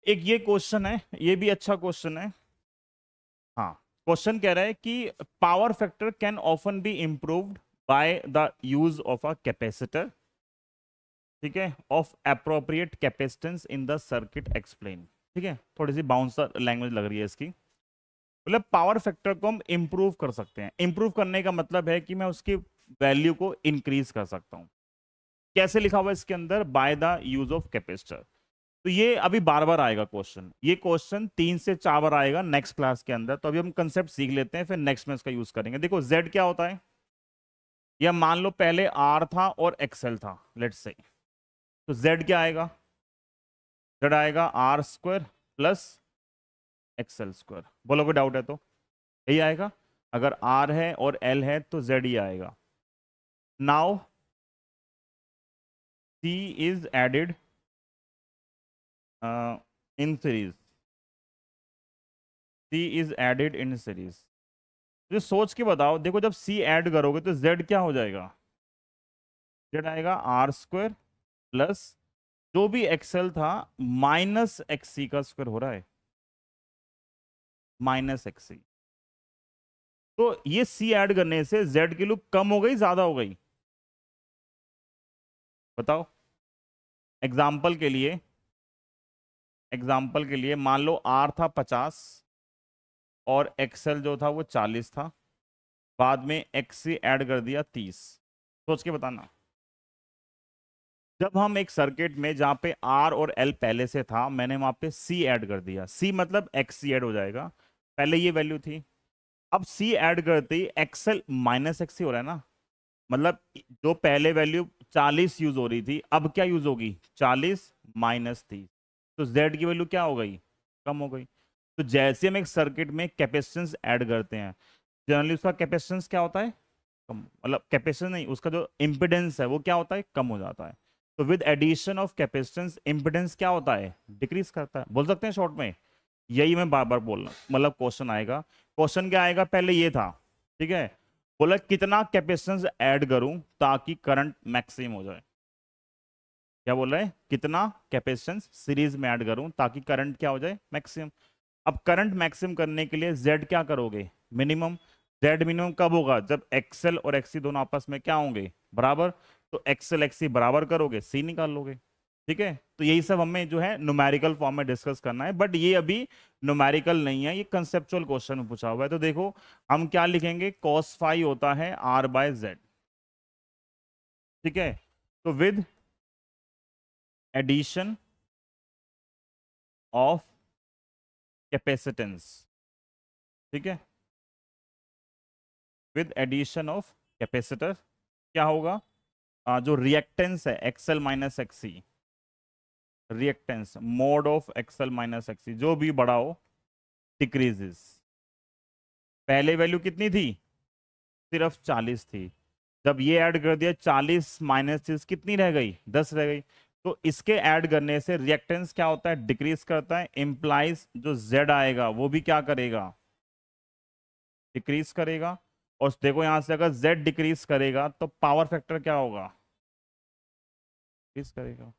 एक ये क्वेश्चन है, ये भी अच्छा क्वेश्चन है। हाँ, क्वेश्चन कह रहा है कि power factor can often be improved by the use of a capacitor, ठीक है, of appropriate capacitance in the circuit explain. ठीक है, थोड़ी सी बाउंसर लैंग्वेज लग रही है इसकी। मतलब पावर फैक्टर को हम इम्प्रूव कर सकते हैं। इम्प्रूव करने का मतलब है कि मैं उसकी वैल्यू को इंक्रीज कर सकता हूं। कैसे लिखा हुआ है इसके अंदर? By the use of capacitor. तो ये अभी बार बार आएगा क्वेश्चन, ये क्वेश्चन 3 से 4 बार आएगा नेक्स्ट क्लास के अंदर। तो अभी हम कंसेप्ट सीख लेते हैं, फिर नेक्स्ट में इसका यूज करेंगे। देखो जेड क्या होता है, या मान लो पहले आर था और एक्सएल था, लेट्स से। तो जेड क्या आएगा? जेड आएगा R square plus XL square. बोलो कोई डाउट है तो? यही आएगा। अगर आर है और एल है तो जेड ही आएगा। Now C is added in series, C is added in series. तो सोच के बताओ, देखो जब सी ऐड करोगे तो जेड क्या हो जाएगा? जेड आएगा आर स्क्वायर प्लस जो भी एक्सएल था माइनस एक्सी का स्क्वायर हो रहा है, माइनस एक्सी। तो ये सी ऐड करने से जेड की लुक कम हो गई ज्यादा हो गई? बताओ। एग्जाम्पल के लिए, एग्जाम्पल के लिए मान लो आर था 50 और एक्सएल जो था वो 40 था, बाद में एक्सी ऐड कर दिया 30। सोच के बताना। जब हम एक सर्किट में जहां पे आर और एल पहले से था, मैंने वहां पे सी ऐड कर दिया, सी मतलब एक्स सी ऐड हो जाएगा। पहले ये वैल्यू थी, अब सी ऐड करते ही एक्सएल माइनस एक्स सी हो रहा है ना। मतलब जो पहले वैल्यू 40 यूज हो रही थी, अब क्या यूज होगी? 40 माइनस 30। तो जेड की वैल्यू क्या हो गई? कम हो गई। तो जैसे हम एक सर्किट में कैपेसिटेंस ऐड करते हैं, जनरली उसका कैपेसिटेंस क्या होता है? कम। मतलब कैपेसिटेंस नहीं, उसका जो इम्पिडेंस है वो क्या होता है? कम हो जाता है। तो with addition of capacitance impedance क्या होता है? डिक्रीज करता है। बोल सकते हैं शॉर्ट में, यही मैं बार बार बोल रहा हूं। मतलब क्वेश्चन आएगा, क्वेश्चन क्या आएगा? पहले ये था, ठीक है, बोला कितना कैपेसिटेंस ऐड करूं ताकि करंट मैक्सिमम हो जाए। क्या बोल रहा है? कितना कैपेसिटेंस सीरीज में ऐड करूं ताकि करंट क्या हो जाए? मैक्सिमम। अब करंट मैक्सिमम करने के लिए जेड क्या करोगे? मिनिमम। जेड मिनिमम कब होगा? जब एक्सएल और एक्सी दोनों आपस में क्या होंगे? बराबर। तो एक्सएल एक्सी बराबर करोगे, सी निकाल लोगे। ठीक है, तो यही सब हमें जो है न्यूमेरिकल फॉर्म में डिस्कस करना है, बट ये अभी न्यूमेरिकल नहीं है, ये कंसेप्चुअल क्वेश्चन में पूछा हुआ है। तो देखो हम क्या लिखेंगे, cos फाई होता है आर बाय जेड। ठीक है, तो विद एडिशन ऑफ कैपेसिटेंस, ठीक है, विद एडिशन ऑफ कैपेसिटर क्या होगा? जो रिएक्टेंस है XL minus XC, reactance mod of XL minus XC जो भी बड़ा हो डिक्रीजेस। पहले वैल्यू कितनी थी? सिर्फ 40 थी। जब ये ऐड कर दिया 40 माइनस 30 कितनी रह गई? 10 रह गई। तो इसके ऐड करने से रिएक्टेंस क्या होता है? डिक्रीज करता है। इंप्लाइज जो जेड आएगा वो भी क्या करेगा? डिक्रीज करेगा। और देखो यहां से अगर जेड डिक्रीज करेगा तो पावर फैक्टर क्या होगा? डिक्रीज करेगा।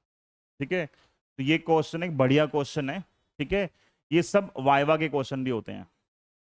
ठीक है, तो ये क्वेश्चन एक बढ़िया क्वेश्चन है। ठीक है, ये सब वाइवा के क्वेश्चन भी होते हैं।